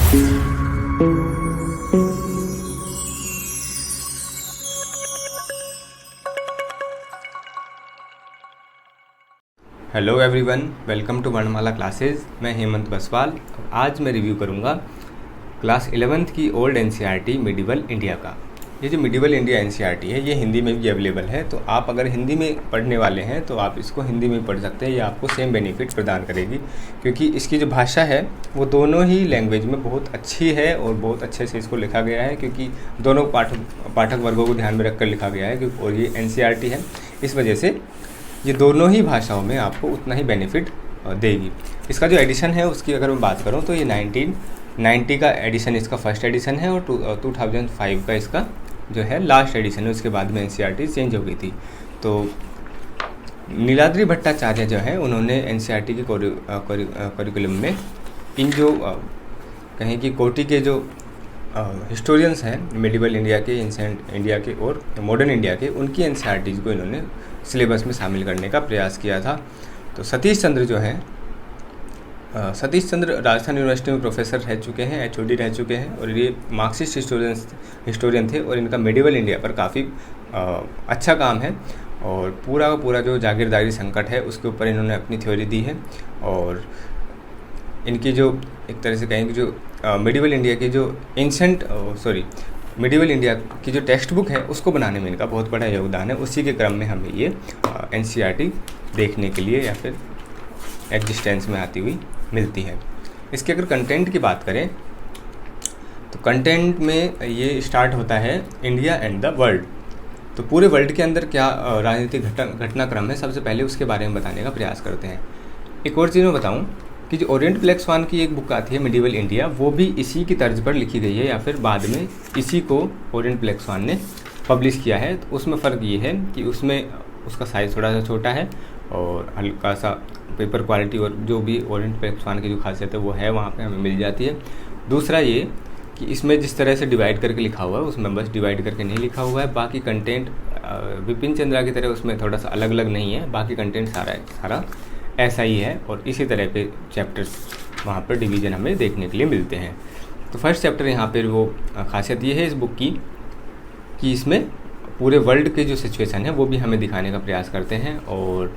Hello everyone, welcome to वर्णमाला classes. मैं हेमंत बसवाल। आज मैं रिव्यू करूंगा क्लास 11th की ओल्ड एनसीईआरटी मिडिवल इंडिया का। ये जो मिडिवल इंडिया एनसीईआरटी है ये हिंदी में भी अवेलेबल है, तो आप अगर हिंदी में पढ़ने वाले हैं तो आप इसको हिंदी में पढ़ सकते हैं। ये आपको सेम बेनिफिट प्रदान करेगी क्योंकि इसकी जो भाषा है वो दोनों ही लैंग्वेज में बहुत अच्छी है और बहुत अच्छे से इसको लिखा गया है, क्योंकि दोनों पाठक वर्गों को ध्यान में रखकर लिखा गया है। और ये एनसीईआरटी है, इस वजह से ये दोनों ही भाषाओं में आपको उतना ही बेनिफिट देगी। इसका जो एडिशन है उसकी अगर मैं बात करूं तो ये 1990 का एडिशन इसका फर्स्ट एडिशन है और 2005 का इसका जो है लास्ट एडिशन है। उसके बाद में एनसीईआरटी चेंज हो गई थी। तो नीलाद्रि भट्टाचार्य जो है उन्होंने एनसीईआरटी के करिकुलम में इन जो कहें कि कोटि के जो हिस्टोरियंस हैं मिडिवल इंडिया के, एंशिएंट इंडिया के और मॉडर्न इंडिया के, उनकी एनसीईआरटीज़ को इन्होंने सिलेबस में शामिल करने का प्रयास किया था। तो सतीश चंद्र जो हैं, सतीश चंद्र राजस्थान यूनिवर्सिटी में प्रोफेसर रह चुके हैं, एचओडी रह चुके हैं और ये मार्क्सिस्ट हिस्टोरियन थे और इनका मिडिवल इंडिया पर काफ़ी अच्छा काम है। और पूरा का पूरा जो जागीरदारी संकट है उसके ऊपर इन्होंने अपनी थ्योरी दी है। और इनकी जो एक तरह से कहेंगे जो मिडिवल इंडिया की जो मिडिवल इंडिया की जो टेक्स्ट बुक है उसको बनाने में इनका बहुत बड़ा योगदान है। उसी के क्रम में हमें ये एनसीईआरटी देखने के लिए या फिर एग्जिस्टेंस में आती हुई मिलती है। इसके अगर कंटेंट की बात करें तो कंटेंट में ये स्टार्ट होता है इंडिया एंड द वर्ल्ड। तो पूरे वर्ल्ड के अंदर क्या राजनीतिक घटनाक्रम है, सबसे पहले उसके बारे में बताने का प्रयास करते हैं। एक और चीज़ मैं बताऊँ कि जो ओरिएंट ब्लैक स्वान की एक बुक आती है मिडिवल इंडिया, वो भी इसी की तर्ज पर लिखी गई है या फिर बाद में इसी को ओरिएंट ब्लैक स्वान ने पब्लिश किया है। तो उसमें फ़र्क ये है कि उसमें उसका साइज़ थोड़ा सा छोटा है और हल्का सा पेपर क्वालिटी और जो भी ओरिएंट ब्लैक स्वान की जो खासियत है वो है वहाँ पे हमें मिल जाती है। दूसरा ये कि इसमें जिस तरह से डिवाइड करके लिखा हुआ है उसमें बस डिवाइड करके नहीं लिखा हुआ है, बाकी कंटेंट विपिन चंद्रा की तरह उसमें थोड़ा सा अलग अलग नहीं है, बाकी कंटेंट सारा ऐसा ही है। और इसी तरह के चैप्टर्स वहाँ पर डिवीज़न हमें देखने के लिए मिलते हैं। तो फर्स्ट चैप्टर यहाँ पर वो खासियत ये है इस बुक की कि इसमें पूरे वर्ल्ड के जो सिचुएशन है वो भी हमें दिखाने का प्रयास करते हैं। और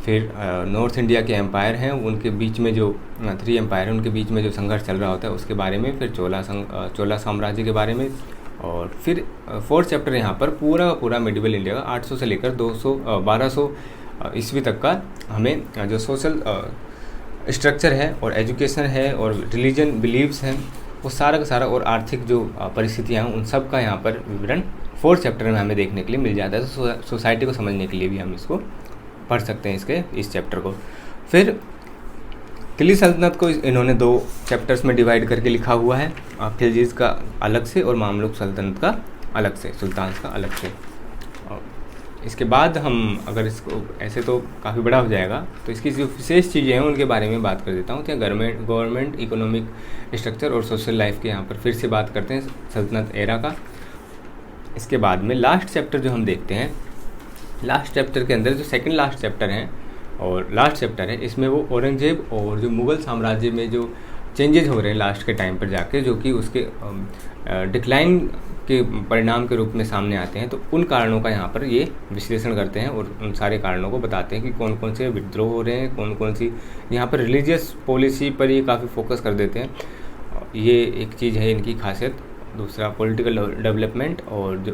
फिर नॉर्थ इंडिया के एम्पायर हैं उनके बीच में जो 3 एम्पायर हैं उनके बीच में जो संघर्ष चल रहा होता है उसके बारे में, फिर चोला साम्राज्य के बारे में। और फिर फोर्थ चैप्टर यहाँ पर पूरा मिडिवल इंडिया का 800 से लेकर 1200 ईस्वी तक का हमें जो सोशल स्ट्रक्चर है और एजुकेशन है और रिलीजन बिलीव्स हैं वो सारा का सारा और आर्थिक जो परिस्थितियाँ हैं उन सब का यहाँ पर विवरण फोर्थ चैप्टर में हमें देखने के लिए मिल जाता है। तो सोसाइटी को समझने के लिए भी हम इसको पढ़ सकते हैं इस चैप्टर को। फिर दिल्ली सल्तनत को इन्होंने 2 चैप्टर्स में डिवाइड करके लिखा हुआ है, खिलजीज का अलग से और मामलुक सल्तनत का अलग से, सुल्तान का अलग से। इसके बाद हम अगर इसको ऐसे तो काफ़ी बड़ा हो जाएगा, तो इसकी जो विशेष चीज़ें हैं उनके बारे में बात कर देता हूँ। तो गवर्नमेंट इकोनॉमिक स्ट्रक्चर और सोशल लाइफ के यहाँ पर फिर से बात करते हैं सल्तनत एरा का। इसके बाद में लास्ट चैप्टर जो हम देखते हैं, लास्ट चैप्टर के अंदर जो सेकंड लास्ट चैप्टर है और लास्ट चैप्टर है इसमें वो औरंगजेब और जो मुग़ल साम्राज्य में जो चेंजेस हो रहे हैं लास्ट के टाइम पर जाके, जो कि उसके डिक्लाइन के परिणाम के रूप में सामने आते हैं, तो उन कारणों का यहाँ पर ये विश्लेषण करते हैं और उन सारे कारणों को बताते हैं कि कौन कौन से विद्रोह हो रहे हैं, कौन कौन सी यहाँ पर रिलीजियस पॉलिसी पर ये काफ़ी फोकस कर देते हैं। ये एक चीज़ है इनकी खासियत। दूसरा पॉलिटिकल डेवलपमेंट और जो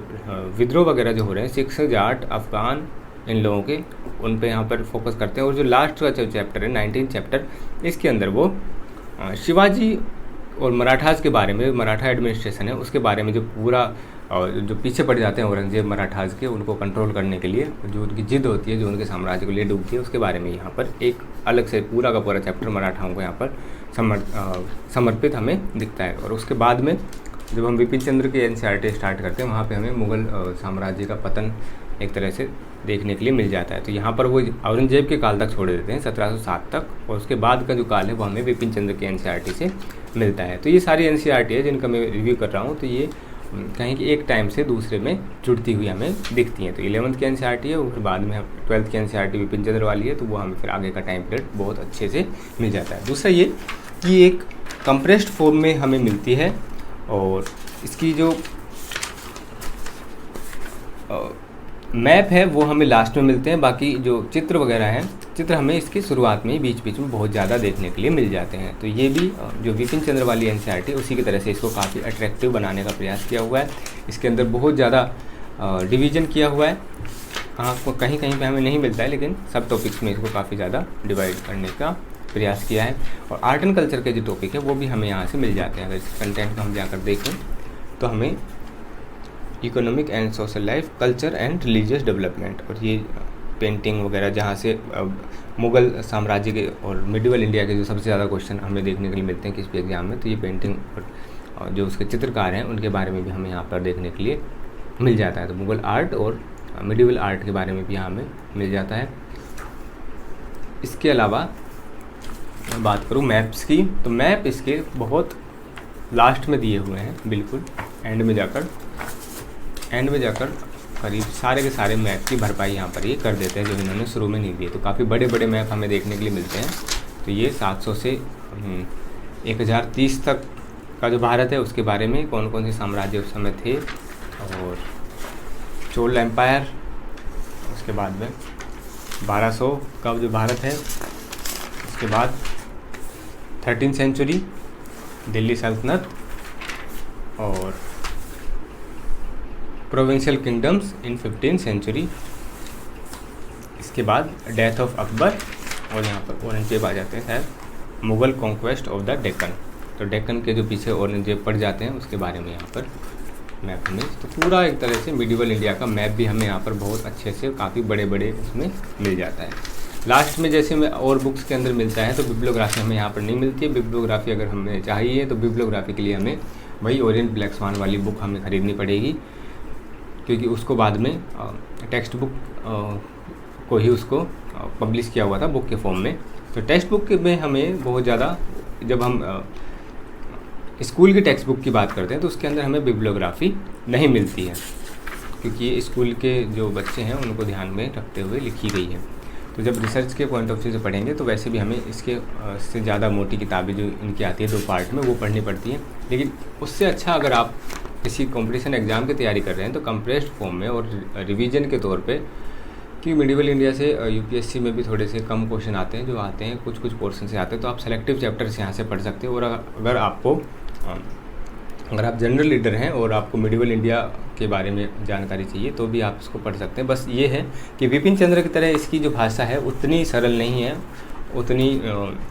विद्रोह वगैरह जो हो रहे हैं, सिख जाट अफगान इन लोगों के, उन पे यहाँ पर फोकस करते हैं। और जो लास्ट का जो चैप्टर है 19 चैप्टर, इसके अंदर वो शिवाजी और मराठास के बारे में, मराठा एडमिनिस्ट्रेशन है उसके बारे में, जो पूरा जो पीछे पड़ जाते हैं औरंगजेब मराठास के, उनको कंट्रोल करने के लिए जो उनकी जिद होती है, जो उनके साम्राज्य को ले डूबती है, उसके बारे में यहाँ पर एक अलग से पूरा का पूरा चैप्टर मराठाओं को यहाँ पर समर्पित हमें दिखता है। और उसके बाद में जब हम विपिन चंद्र की एनसीईआरटी स्टार्ट करते हैं वहाँ पे हमें मुग़ल साम्राज्य का पतन एक तरह से देखने के लिए मिल जाता है। तो यहाँ पर वो औरंगजेब के काल तक छोड़ देते हैं 1707 तक, और उसके बाद का जो काल है वो हमें विपिन चंद्र की एनसीईआरटी से मिलता है। तो ये सारी एनसीईआरटी है जिनका मैं रिव्यू कर रहा हूँ, तो ये कहीं कि एक टाइम से दूसरे में जुड़ती हुई हमें दिखती हैं। तो 11th की एनसीईआरटी है और फिर बाद में 12th की एनसीईआरटी विपिन चंद्र वाली है, तो वो हमें फिर आगे का टाइम पीरियड बहुत अच्छे से मिल जाता है। दूसरा ये कि एक कंप्रेस्ड फॉर्म में हमें मिलती है और इसकी जो मैप है वो हमें लास्ट में मिलते हैं। बाकी जो चित्र वगैरह हैं, चित्र हमें इसकी शुरुआत में ही बीच बीच में बहुत ज़्यादा देखने के लिए मिल जाते हैं। तो ये भी जो विपिन चंद्र वाली एनसीईआरटी उसी की तरह से इसको काफ़ी अट्रैक्टिव बनाने का प्रयास किया हुआ है। इसके अंदर बहुत ज़्यादा डिवीज़न किया हुआ है, कहीं कहीं पे हमें नहीं मिलता है, लेकिन सब टॉपिक्स में इसको काफ़ी ज़्यादा डिवाइड करने का प्रयास किया है। और आर्ट एंड कल्चर के जो टॉपिक है वो भी हमें यहाँ से मिल जाते हैं। अगर इस कंटेंट को हम जाकर देखें तो हमें economic and social life, culture and religious development, और ये पेंटिंग वगैरह जहाँ से मुग़ल साम्राज्य के और मिडिवल इंडिया के जो सबसे ज़्यादा क्वेश्चन हमें देखने के लिए मिलते हैं किसी भी एग्जाम में, तो ये पेंटिंग और जो उसके चित्रकार हैं उनके बारे में भी हमें यहाँ पर देखने के लिए मिल जाता है। तो मुग़ल आर्ट और मिडिवल आर्ट के बारे में भी हमें मिल जाता है। इसके अलावा बात करूँ मैप्स की, तो मैप इसके बहुत लास्ट में दिए हुए हैं, बिल्कुल एंड में जाकर करीब सारे के सारे मैप की भरपाई यहाँ पर ये कर देते हैं जो इन्होंने शुरू में नहीं दिए। तो काफ़ी बड़े बड़े मैप हमें देखने के लिए मिलते हैं। तो ये 700 से 1030 तक का जो भारत है उसके बारे में कौन कौन से साम्राज्य उस समय थे, और चोल एम्पायर, उसके बाद में 1200 का जो भारत है, उसके बाद 13th सेंचुरी दिल्ली सल्तनत और प्रोविंशियल किंगडम्स इन 15th सेंचुरी। इसके बाद डेथ ऑफ अकबर, और यहाँ पर औरंगजेब आ जाते हैं शायद, Mughal conquest of the Deccan. तो डेक्कन के जो पीछे औरंगजेब पड़ जाते हैं उसके बारे में यहाँ पर मैप में। तो पूरा एक तरह से मिडिवल इंडिया का मैप भी हमें यहाँ पर बहुत अच्छे से काफ़ी बड़े बड़े उसमें मिल जाता है। लास्ट में जैसे में और बुक्स के अंदर मिलता है तो बिब्लियोग्राफी हमें यहाँ पर नहीं मिलती है। बिब्लियोग्राफी अगर हमें चाहिए तो बिब्लियोग्राफी के लिए हमें वही ओरिएंट ब्लैक स्वान वाली बुक हमें ख़रीदनी पड़ेगी, क्योंकि उसको बाद में टेक्स्ट बुक को ही उसको पब्लिश किया हुआ था बुक के फॉर्म में। तो टेक्स्ट बुक में हमें बहुत ज़्यादा, जब हम स्कूल की टेक्स्ट बुक की बात करते हैं तो उसके अंदर हमें बिब्लियोग्राफी नहीं मिलती है, क्योंकि ये स्कूल के जो बच्चे हैं उनको ध्यान में रखते हुए लिखी गई है। तो जब रिसर्च के पॉइंट ऑफ व्यू से पढ़ेंगे तो वैसे भी हमें इसके से ज़्यादा मोटी किताबें जो इनकी आती है 2 पार्ट में वो पढ़नी पड़ती हैं। लेकिन उससे अच्छा अगर आप किसी कंपटीशन एग्ज़ाम की तैयारी कर रहे हैं तो कंप्रेस्ड फॉर्म में और रिवीजन के तौर पे, कि मिडिवल इंडिया से यूपीएससी में भी थोड़े से कम क्वेश्चन आते हैं, जो आते हैं कुछ पोर्शन से आते हैं, तो आप सेलेक्टिव चैप्टर्स यहाँ से पढ़ सकते हो। और अगर आप जनरल रीडर हैं और आपको मिडिवल इंडिया के बारे में जानकारी चाहिए तो भी आप इसको पढ़ सकते हैं। बस ये है कि विपिन चंद्र की तरह इसकी जो भाषा है उतनी सरल नहीं है, उतनी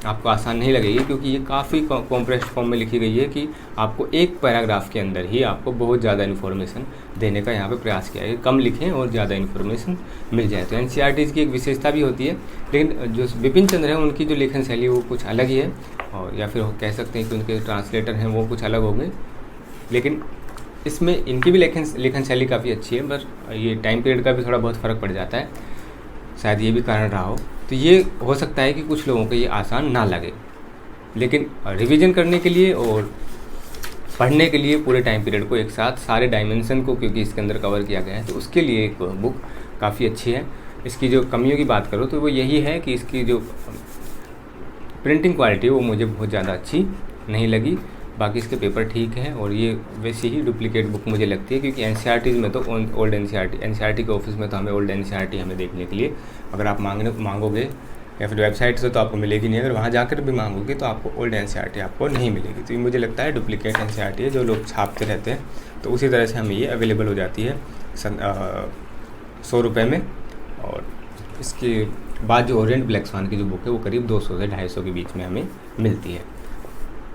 आपको आसान नहीं लगेगी, क्योंकि ये काफ़ी कॉम्प्रेस्ड फॉर्म में लिखी गई है कि आपको एक पैराग्राफ के अंदर ही आपको बहुत ज़्यादा इन्फॉर्मेशन देने का यहाँ पे प्रयास किया है। कम लिखें और ज़्यादा इन्फॉर्मेशन मिल जाए। तो एनसीईआरटी की एक विशेषता भी होती है, लेकिन जो विपिन चंद्र है उनकी जो लेखन शैली वो कुछ अलग ही है, और या फिर कह सकते हैं कि उनके ट्रांसलेटर हैं वो कुछ अलग होंगे। लेकिन इसमें इनकी भी लेखन शैली काफ़ी अच्छी है, बस ये टाइम पीरियड का भी थोड़ा बहुत फ़र्क पड़ जाता है, शायद ये भी कारण रहा हो। तो ये हो सकता है कि कुछ लोगों को ये आसान ना लगे, लेकिन रिवीजन करने के लिए और पढ़ने के लिए पूरे टाइम पीरियड को एक साथ सारे डायमेंशन को, क्योंकि इसके अंदर कवर किया गया है, तो उसके लिए एक बुक काफ़ी अच्छी है। इसकी जो कमियों की बात करो तो वो यही है कि इसकी जो प्रिंटिंग क्वालिटी है वो मुझे बहुत ज़्यादा अच्छी नहीं लगी। बाकी इसके पेपर ठीक है, और ये वैसे ही डुप्लीकेट बुक मुझे लगती है, क्योंकि एनसीईआरटी में तो ओल्ड एनसीईआरटी के ऑफिस में तो हमें ओल्ड एनसीईआरटी हमें देखने के लिए अगर आप मांगोगे या फिर वेबसाइट से तो आपको मिलेगी नहीं, अगर वहाँ जाकर भी मांगोगे तो आपको ओल्ड एनसीईआरटी आपको नहीं मिलेगी। तो ये मुझे लगता है डुप्लीकेट एनसीईआरटी है जो लोग छापते रहते हैं। तो उसी तरह से हमें ये अवेलेबल हो जाती है 100 रुपये में, और इसके बाद जो ओरिएंट ब्लैक स्वान की जो बुक है वो करीब 200 से 250 के बीच में हमें मिलती है।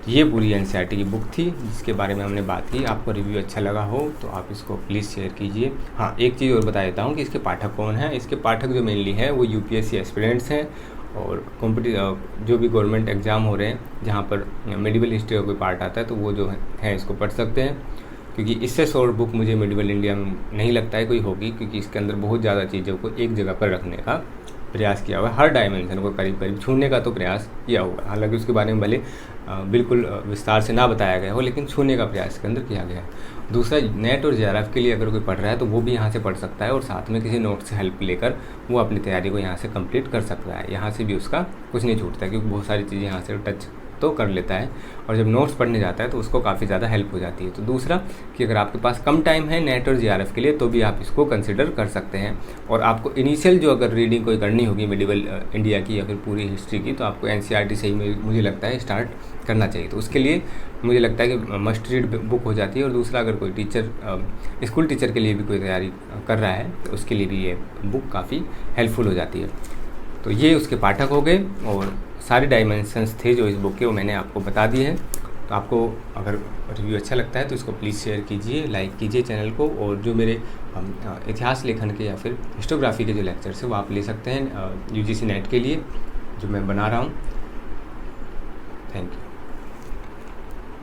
ये पूरी एनसीईआरटी की बुक थी जिसके बारे में हमने बात की। आपको रिव्यू अच्छा लगा हो तो आप इसको प्लीज़ शेयर कीजिए। हाँ, एक चीज़ और बता देता हूँ कि इसके पाठक कौन हैं। इसके पाठक जो मेनली हैं वो यूपीएससी एस्पिरेंट्स हैं, और जो भी गवर्नमेंट एग्ज़ाम हो रहे हैं जहाँ पर मिडिवल हिस्ट्री का कोई पार्ट आता है तो वो जो है इसको पढ़ सकते हैं, क्योंकि इससे शॉर्ट बुक मुझे मिडिवल इंडिया में नहीं लगता है कोई होगी, क्योंकि इसके अंदर बहुत ज़्यादा चीज़ों को एक जगह पर रखने का प्रयास किया हुआ है। हर डायमेंशन को करीब करीब छूने का तो प्रयास किया हुआ है। हालांकि उसके बारे में भले बिल्कुल विस्तार से ना बताया गया हो, लेकिन छूने का प्रयास इसके अंदर किया गया है। दूसरा, नेट और जेआरएफ के लिए अगर कोई पढ़ रहा है तो वो भी यहाँ से पढ़ सकता है, और साथ में किसी नोट से हेल्प लेकर वो अपनी तैयारी को यहाँ से कंप्लीट कर सकता है। यहाँ से भी उसका कुछ नहीं छूटता है, क्योंकि बहुत सारी चीज़ें यहाँ से टच तो कर लेता है, और जब नोट्स पढ़ने जाता है तो उसको काफ़ी ज़्यादा हेल्प हो जाती है। तो दूसरा कि अगर आपके पास कम टाइम है नेट और जीआरएफ के लिए तो भी आप इसको कंसिडर कर सकते हैं। और आपको इनिशियल जो अगर रीडिंग कोई करनी होगी मिडिवल इंडिया की या फिर पूरी हिस्ट्री की, तो आपको एनसीईआरटी से ही मुझे लगता है स्टार्ट करना चाहिए। तो उसके लिए मुझे लगता है कि मस्ट रीड बुक हो जाती है। और दूसरा, अगर कोई टीचर स्कूल टीचर के लिए भी कोई तैयारी कर रहा है तो उसके लिए भी ये बुक काफ़ी हेल्पफुल हो जाती है। तो ये उसके पाठक हो गए, और सारे डायमेंशंस थे जो इस बुक के वो मैंने आपको बता दिए हैं। तो आपको अगर रिव्यू अच्छा लगता है तो इसको प्लीज़ शेयर कीजिए, लाइक कीजिए चैनल को, और जो मेरे इतिहास लेखन के या फिर हिस्टोग्राफी के जो लेक्चर्स हैं वो आप ले सकते हैं यूजीसी नेट के लिए जो मैं बना रहा हूँ। Thank you.